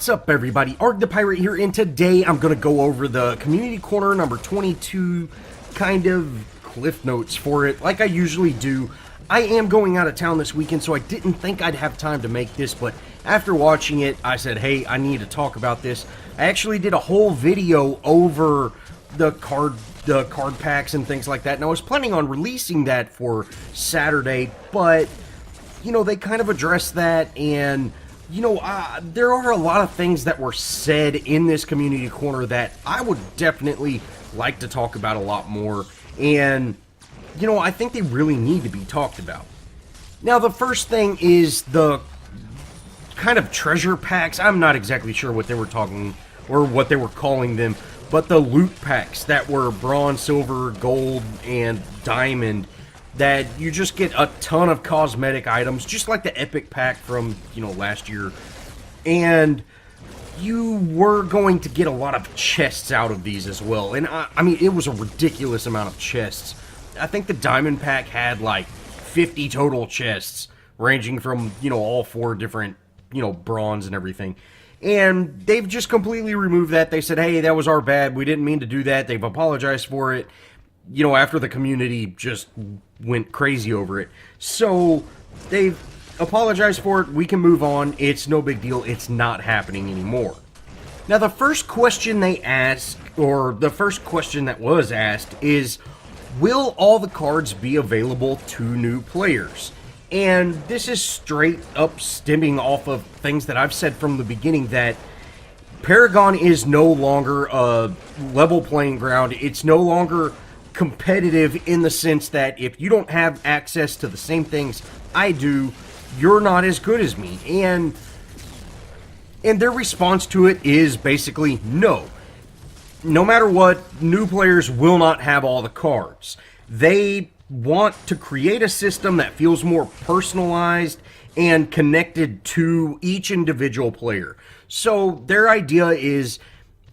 What's up, everybody? Arrg the Pirate here, and today I'm going to go over the Community Corner number 22 kind of cliff notes for it, like I usually do. I am going out of town this weekend, so I didn't think I'd have time to make this, but after watching it, I said, hey, I need to talk about this. I actually did a whole video over the card packs and things like that, and I was planning on releasing that for Saturday, but, you know, they kind of addressed that, and you know, there are a lot of things that were said in this community corner that I would definitely like to talk about a lot more, and, you know, I think they really need to be talked about. Now, the first thing is the kind of treasure packs. I'm not exactly sure what they were talking, or what they were calling them, but the loot packs that were bronze, silver, gold, and diamond, that you just get a ton of cosmetic items, just like the epic pack from, you know, last year. And you were going to get a lot of chests out of these as well. And I mean, it was a ridiculous amount of chests. I think the diamond pack had like 50 total chests, ranging from, you know, all 4 different, you know, bronze and everything. And they've just completely removed that. They said, hey, that was our bad. We didn't mean to do that. They've apologized for it, you know, after the community just went crazy over it. So they've apologized for it. We can move on. It's no big deal. It's not happening anymore. Now, the first question they asked, or the first question that was asked, is, will all the cards be available to new players? And this is straight up stemming off of things that I've said from the beginning, that Paragon is no longer a level playing ground. It's no longer competitive in the sense that if you don't have access to the same things I do, you're not as good as me. And their response to it is basically no. No matter what, new players will not have all the cards. They want to create a system that feels more personalized and connected to each individual player. So their idea is,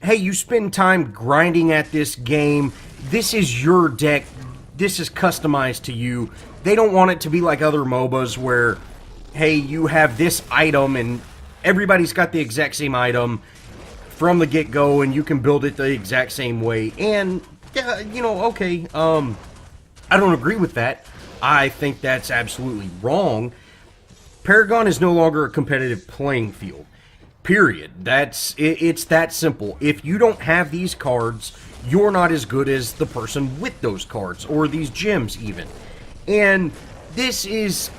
hey, you spend time grinding at this game, this is your deck, this is customized to you. They don't want it to be like other MOBAs where, hey, you have this item and everybody's got the exact same item from the get-go and you can build it the exact same way. And, yeah, you know, okay, I don't agree with that. I think that's absolutely wrong. Paragon is no longer a competitive playing field. Period. It's that simple. If you don't have these cards, you're not as good as the person with those cards, or these gems even. And this is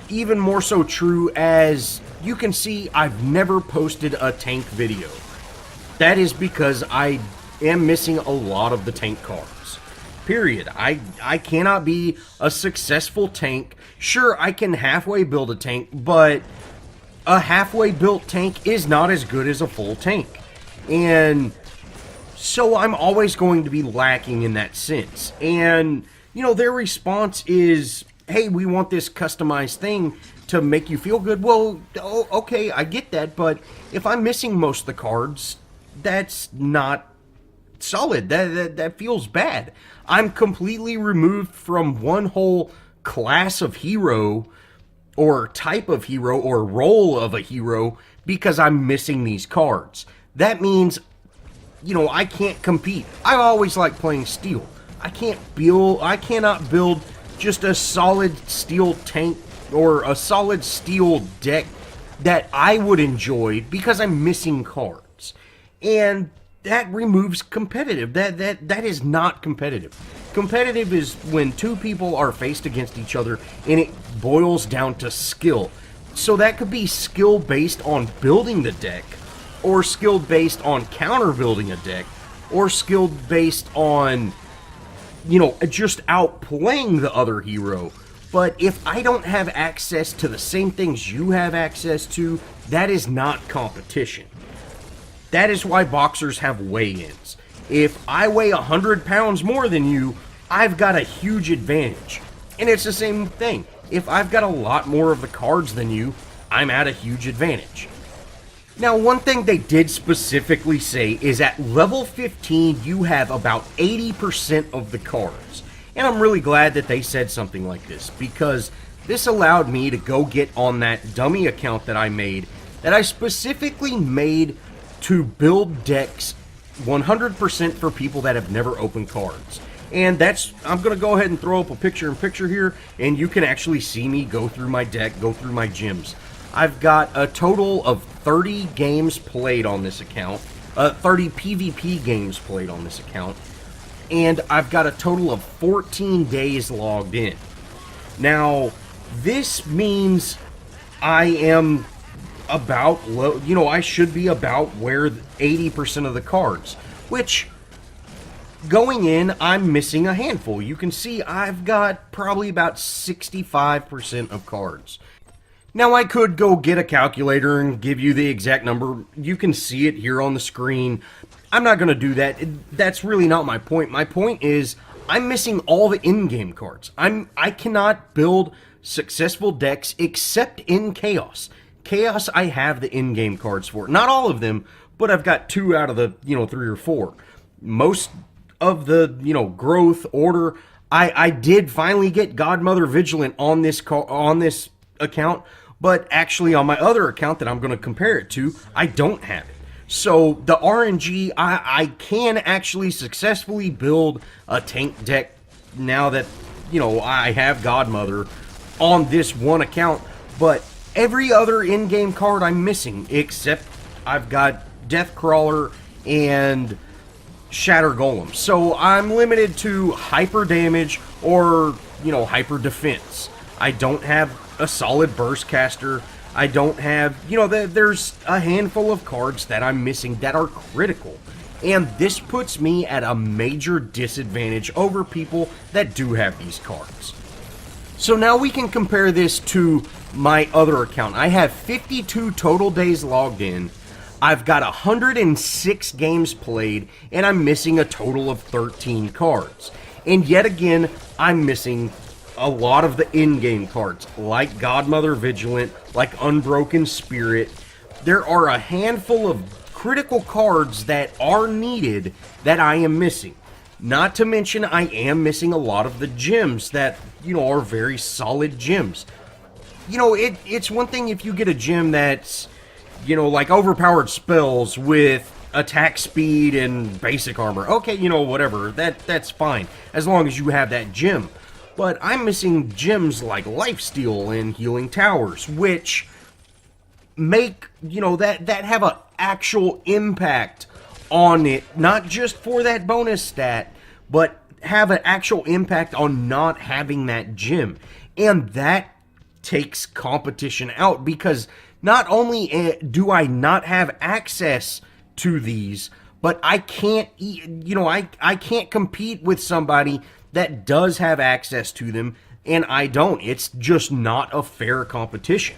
even more so true, as you can see, I've never posted a tank video. That is because I am missing a lot of the tank cards. Period. I cannot be a successful tank. Sure, I can halfway build a tank, but a halfway built tank is not as good as a full tank. And so I'm always going to be lacking in that sense. And, you know, their response is, hey, we want this customized thing to make you feel good. Well, okay, I get that, but if I'm missing most of the cards, that's not solid. That feels bad. I'm completely removed from one whole class of hero, or type of hero, or role of a hero, because I'm missing these cards. That means, you know, I can't compete. I always like playing steel. I cannot build just a solid steel tank or a solid steel deck that I would enjoy because I'm missing cards. And that removes competitive. That is not competitive. Competitive is when two people are faced against each other and it boils down to skill. So that could be skill based on building the deck, or skill based on counter building a deck, or skill based on, you know, just outplaying the other hero. But if I don't have access to the same things you have access to, that is not competition. That is why boxers have weigh-ins. If I weigh 100 pounds more than you, I've got a huge advantage. And it's the same thing. If I've got a lot more of the cards than you, I'm at a huge advantage. Now, one thing they did specifically say is at level 15, you have about 80% of the cards. And I'm really glad that they said something like this, because this allowed me to go get on that dummy account that I made that I specifically made to build decks 100% for people that have never opened cards. And that's, I'm going to go ahead and throw up a picture-in-picture here, and you can actually see me go through my deck, go through my gems. I've got a total of 30 games played on this account, 30 PvP games played on this account, and I've got a total of 14 days logged in. Now, this means I am about, you know, I should be about where 80% of the cards, which, going in, I'm missing a handful. You can see I've got probably about 65% of cards. Now, I could go get a calculator and give you the exact number. You can see it here on the screen. I'm not going to do that. That's really not my point. My point is I'm missing all the in-game cards. I cannot build successful decks except in Chaos. Chaos, I have the in-game cards for. Not all of them, but I've got 2 out of the, 3 or 4. Most of the, growth, order, I did finally get Godmother Vigilant on this account, but actually on my other account that I'm going to compare it to, I don't have it. So the RNG, I can actually successfully build a tank deck now that, I have Godmother on this one account, but every other in-game card I'm missing, except I've got Deathcrawler and Shatter Golem. So I'm limited to hyper damage or, hyper defense. I don't have a solid burst caster. I don't have, there's a handful of cards that I'm missing that are critical. And this puts me at a major disadvantage over people that do have these cards. So now we can compare this to my other account. I have 52 total days logged in. I've got 106 games played, and I'm missing a total of 13 cards. And yet again, I'm missing a lot of the in-game cards, like Godmother Vigilant, like Unbroken Spirit. There are a handful of critical cards that are needed that I am missing. Not to mention, I am missing a lot of the gems that, are very solid gems. It's one thing if you get a gem that's, like overpowered spells with attack speed and basic armor. Okay, whatever. That's fine, as long as you have that gem. But I'm missing gems like Lifesteal and Healing Towers, which make, that have an actual impact on it, not just for that bonus stat, but have an actual impact on not having that gem. And that takes competition out, because not only do I not have access to these, but I can't, I can't compete with somebody that does have access to them, and I don't. It's just not a fair competition.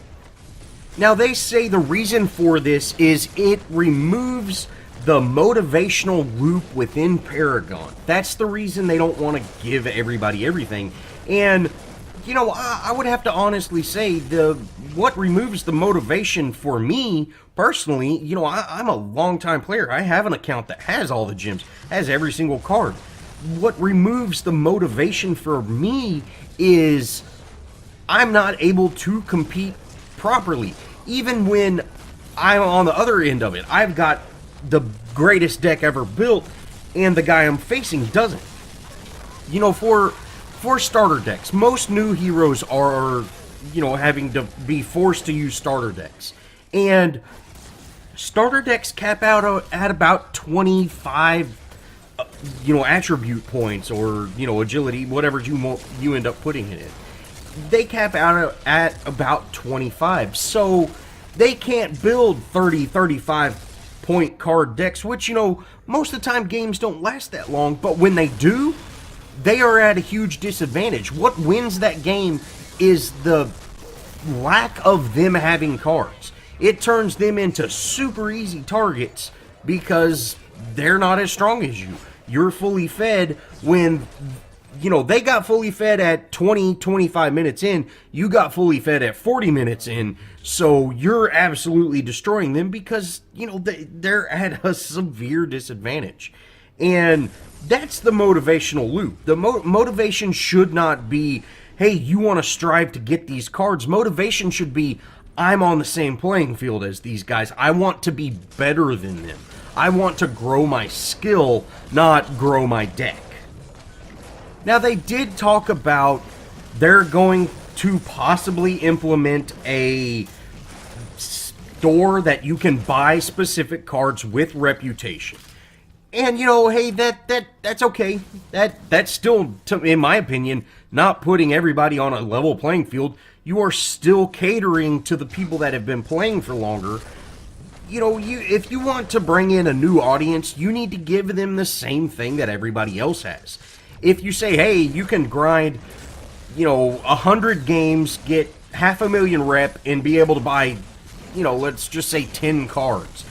Now, they say the reason for this is it removes the motivational loop within Paragon. That's the reason they don't want to give everybody everything. And, I would have to honestly say what removes the motivation for me, personally, I'm a long-time player. I have an account that has all the gems, has every single card. What removes the motivation for me is I'm not able to compete properly. Even when I'm on the other end of it, I've got the greatest deck ever built, and the guy I'm facing doesn't. For starter decks, most new heroes are, having to be forced to use starter decks. And starter decks cap out at about 25 attribute points, or, agility, whatever you end up putting it in. They cap out at about 25, so they can't build 30, 35 point card decks, which, most of the time games don't last that long, but when they do, they are at a huge disadvantage. What wins that game is the lack of them having cards. It turns them into super easy targets because they're not as strong as you. You're fully fed when, they got fully fed at 20, 25 minutes in. You got fully fed at 40 minutes in. So you're absolutely destroying them because, they're at a severe disadvantage. And that's the motivational loop. The motivation should not be, hey, you want to strive to get these cards. Motivation should be, I'm on the same playing field as these guys. I want to be better than them. I want to grow my skill, not grow my deck. Now, they did talk about they're going to possibly implement a store that you can buy specific cards with reputation. And, you know, hey, that's okay. That's still, in my opinion, not putting everybody on a level playing field. You are still catering to the people that have been playing for longer. You know, if you want to bring in a new audience, you need to give them the same thing that everybody else has. If you say, hey, you can grind, you know, 100 games, get 500,000 rep, and be able to buy, you know, let's just say 10 cards.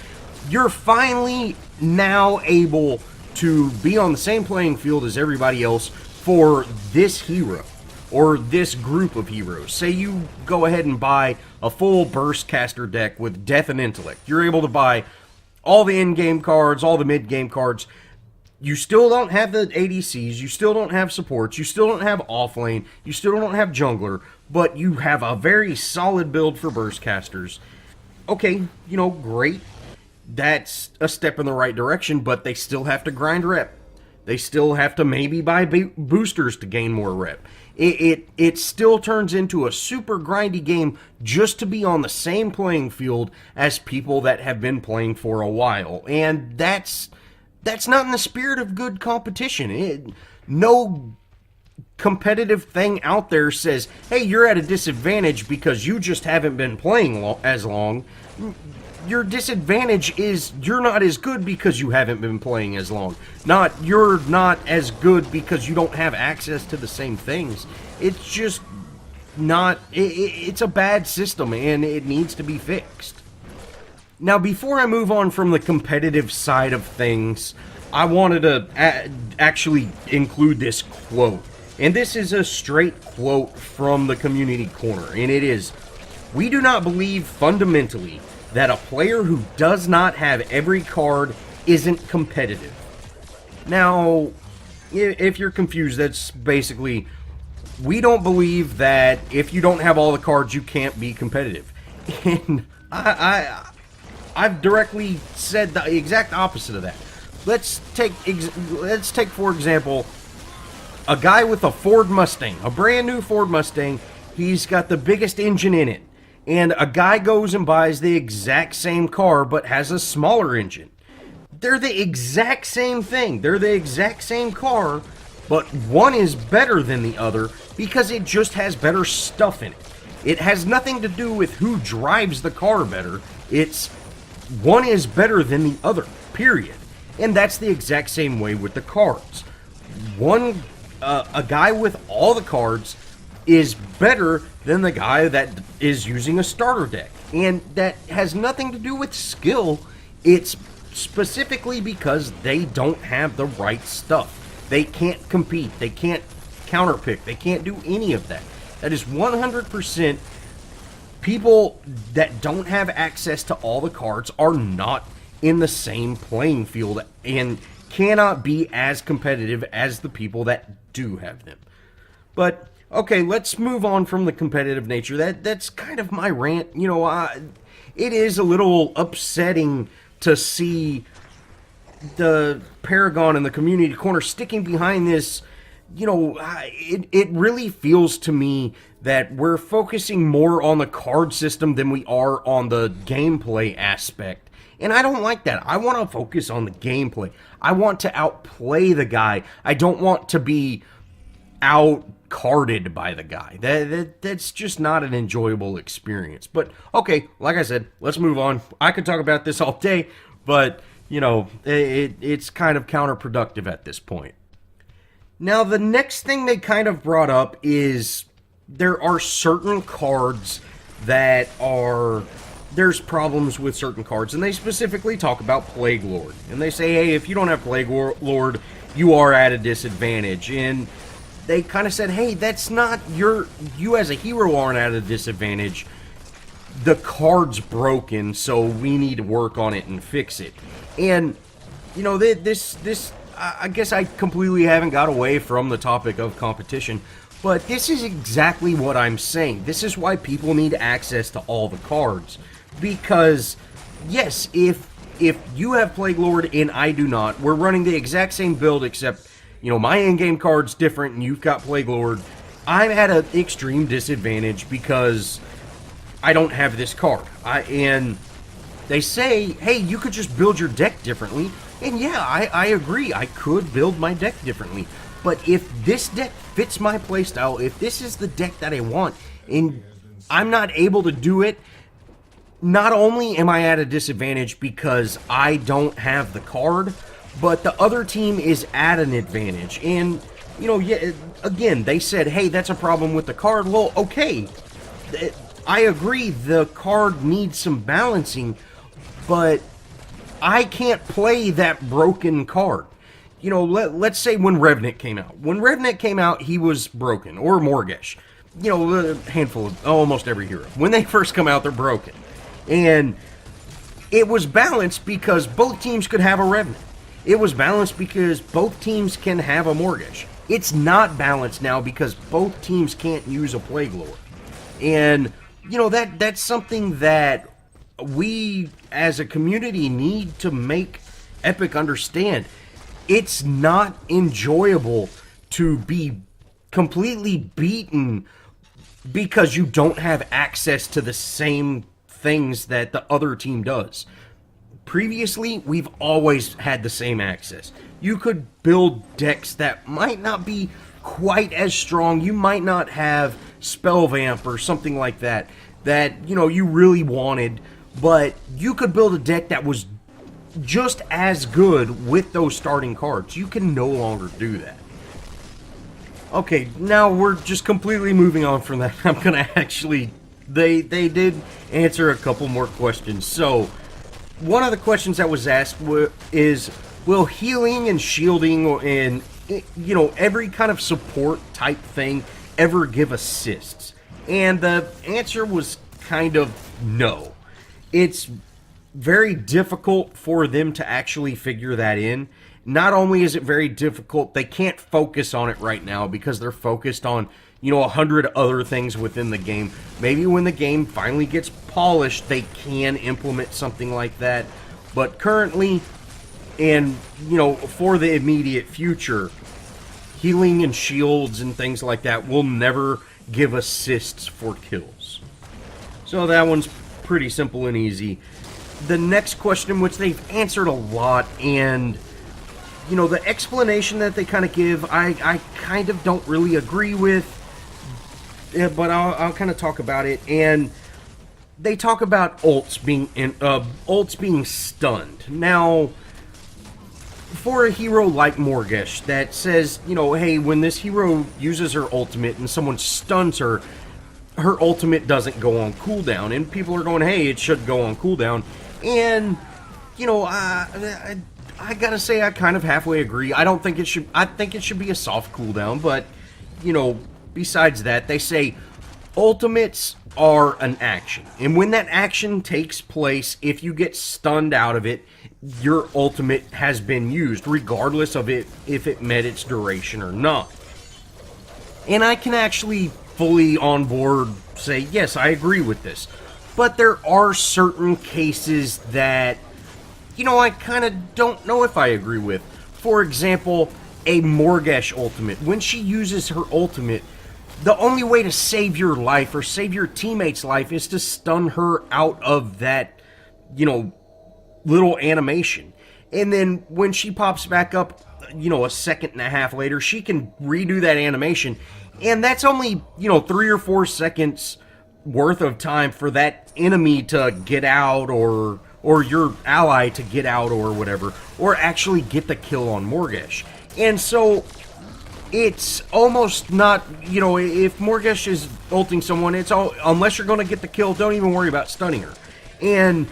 You're finally now able to be on the same playing field as everybody else for this hero or this group of heroes. Say you go ahead and buy a full burst caster deck with Death and Intellect. You're able to buy all the in-game cards, all the mid-game cards. You still don't have the ADCs, you still don't have supports, you still don't have offlane, you still don't have jungler, but you have a very solid build for burst casters. Okay, you know, great. That's a step in the right direction, but they still have to grind rep. They still have to maybe buy boosters to gain more rep. It still turns into a super grindy game just to be on the same playing field as people that have been playing for a while. And that's not in the spirit of good competition. No competitive thing out there says, hey, you're at a disadvantage because you just haven't been playing as long. Your disadvantage is you're not as good because you haven't been playing as long. Not you're not as good because you don't have access to the same things. It's just not, it's a bad system and it needs to be fixed. Now, before I move on from the competitive side of things, I wanted to actually include this quote. And this is a straight quote from the community corner. And it is, "We do not believe fundamentally that a player who does not have every card isn't competitive." Now, if you're confused, that's basically, we don't believe that if you don't have all the cards, you can't be competitive. And I've directly said the exact opposite of that. Let's take for example, a guy with a Ford Mustang, a brand new Ford Mustang. He's got the biggest engine in it. And a guy goes and buys the exact same car, but has a smaller engine. They're the exact same thing. They're the exact same car, but one is better than the other because it just has better stuff in it. It has nothing to do with who drives the car better. It's one is better than the other, period. And that's the exact same way with the cards. A guy with all the cards is better than the guy that is using a starter deck. And that has nothing to do with skill. It's specifically because they don't have the right stuff. They can't compete. They can't counterpick. They can't do any of that. That is 100% people that don't have access to all the cards are not in the same playing field and cannot be as competitive as the people that do have them. But okay, let's move on from the competitive nature. That's kind of my rant. You know, it is a little upsetting to see the Paragon and the community corner sticking behind this. You know, it really feels to me that we're focusing more on the card system than we are on the gameplay aspect. And I don't like that. I want to focus on the gameplay. I want to outplay the guy. I don't want to be out-carded by the guy. That's just not an enjoyable experience. But, okay, like I said, let's move on. I could talk about this all day, but, you know, it's kind of counterproductive at this point. Now, the next thing they kind of brought up is there are certain cards that are... There's problems with certain cards, and they specifically talk about Plague Lord. And they say, hey, if you don't have Plague Lord, you are at a disadvantage. And they kind of said, hey, that's not you as a hero aren't at a disadvantage. The card's broken, so we need to work on it and fix it. And, you know, this I guess I completely haven't got away from the topic of competition, But this is exactly what I'm saying. This is why people need access to all the cards. Because, yes, if you have Plague Lord and I do not, we're running the exact same build, except, you know, my in-game card's different and you've got Plague Lord. I'm at an extreme disadvantage because I don't have this card. And they say, hey, you could just build your deck differently. And yeah, I agree. I could build my deck differently. But if this deck fits my playstyle, if this is the deck that I want, and I'm not able to do it, not only am I at a disadvantage because I don't have the card, but the other team is at an advantage. And, you know, yeah, again, they said, hey, that's a problem with the card. Well, okay, I agree the card needs some balancing, but I can't play that broken card. You know, let's say when Revenant came out. When Revenant came out, he was broken, or Morgesh. You know, a handful of, almost every hero. When they first come out, they're broken. And it was balanced because both teams could have a Revenant. It was balanced because both teams can have a Morgesh. It's not balanced now because both teams can't use a Plague Lord. And, you know, that's something that we as a community need to make Epic understand. It's not enjoyable to be completely beaten because you don't have access to the same things that the other team does. Previously, we've always had the same access. You could build decks that might not be quite as strong. You might not have Spell Vamp or something like that, you know, you really wanted, but you could build a deck that was just as good with those starting cards. You can no longer do that. Okay, now we're just completely moving on from that. I'm gonna actually, they did answer a couple more questions. So, one of the questions that was asked is, will healing and shielding and, you know, every kind of support type thing ever give assists? And the answer was kind of no. It's very difficult for them to actually figure that in. Not only is it very difficult, they can't focus on it right now because they're focused on, you know, 100 other things within the game. Maybe when the game finally gets polished, they can implement something like that. But currently, and, you know, for the immediate future, healing and shields and things like that will never give assists for kills. So that one's pretty simple and easy. The next question, which they've answered a lot, and, you know, the explanation that they kind of give, I kind of don't really agree with, but I'll kind of talk about it. And they talk about ults being stunned. Now, for a hero like Morgesh that says, you know, hey, when this hero uses her ultimate and someone stuns her, her ultimate doesn't go on cooldown, and people are going, hey, it should go on cooldown. And, you know, I gotta say I kind of halfway agree. I don't think it should, I think it should be a soft cooldown, but, you know, besides that, they say ultimates are an action. And when that action takes place, if you get stunned out of it, your ultimate has been used, regardless of it if it met its duration or not. And I can actually fully on board say, yes, I agree with this. But there are certain cases that, you know, I kind of don't know if I agree with. For example, a Morgesh ultimate. When she uses her ultimate, the only way to save your life or save your teammate's life is to stun her out of that, you know, little animation. And then when she pops back up, you know, a second and a half later, she can redo that animation. And that's only, you know, 3 or 4 seconds worth of time for that enemy to get out, or your ally to get out, or whatever, or actually get the kill on Morgesh. And so it's almost not, you know, if Morgesh is ulting someone, it's all, unless you're going to get the kill, don't even worry about stunning her. And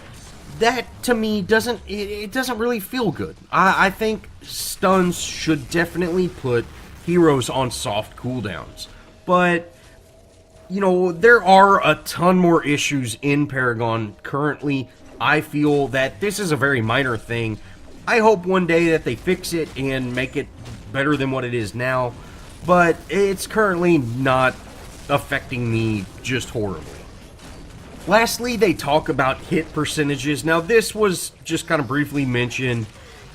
that, to me, doesn't, it doesn't really feel good. I think stuns should definitely put heroes on soft cooldowns. But, you know, there are a ton more issues in Paragon currently. I feel that this is a very minor thing. I hope one day that they fix it and make it better than what it is now. but it's currently not affecting me just horribly. Lastly, they talk about hit percentages. Now, this was just kind of briefly mentioned.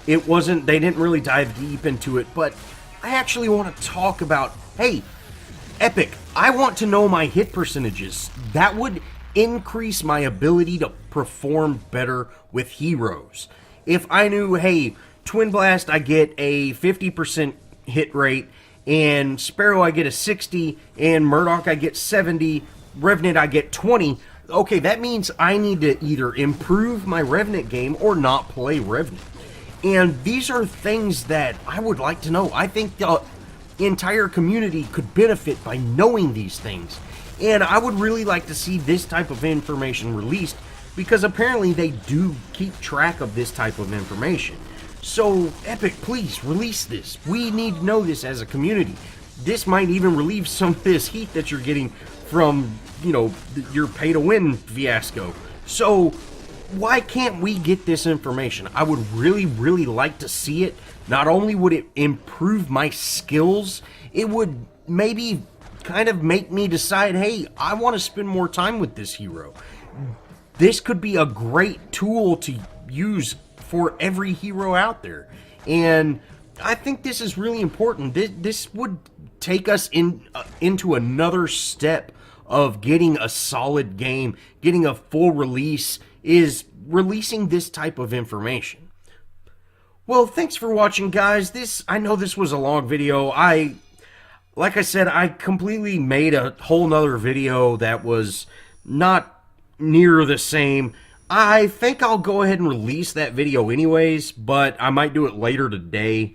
They didn't really dive deep into it, but I actually want to talk about, hey, Epic, I want to know my hit percentages. That would increase my ability to perform better with heroes. If I knew, hey, Twin Blast, I get a 50% hit rate, and Sparrow, I get a 60, and Murdoch, I get 70, Revenant, I get 20, okay, that means I need to either improve my Revenant game or not play Revenant. And these are things that I would like to know. I think the entire community could benefit by knowing these things. And I would really like to see this type of information released, because apparently they do keep track of this type of information. So, Epic, please release this. We need to know this as a community. This might even relieve some of this heat that you're getting from, you know, your pay-to-win fiasco. So, why can't we get this information? I would really, really like to see it. Not only would it improve my skills, it would maybe kind of make me decide, hey, I want to spend more time with this hero. This could be a great tool to use for every hero out there. And I think this is really important. This would take us into another step of getting a solid game, getting a full release, is releasing this type of information. Well, thanks for watching, guys. I know this was a long video. Like I said, I completely made a whole nother video that was not near the same. I think I'll go ahead and release that video anyways, but I might do it later today.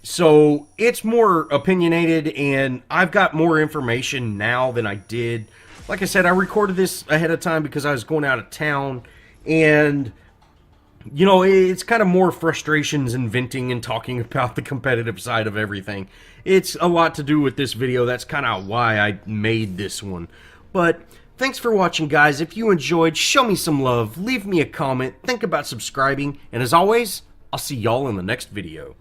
So it's more opinionated, and I've got more information now than I did. Like I said, I recorded this ahead of time because I was going out of town, and you know, it's kind of more frustrations and venting and talking about the competitive side of everything. It's a lot to do with this video. That's kind of why I made this one. But thanks for watching, guys. If you enjoyed, show me some love, leave me a comment, think about subscribing, and as always, I'll see y'all in the next video.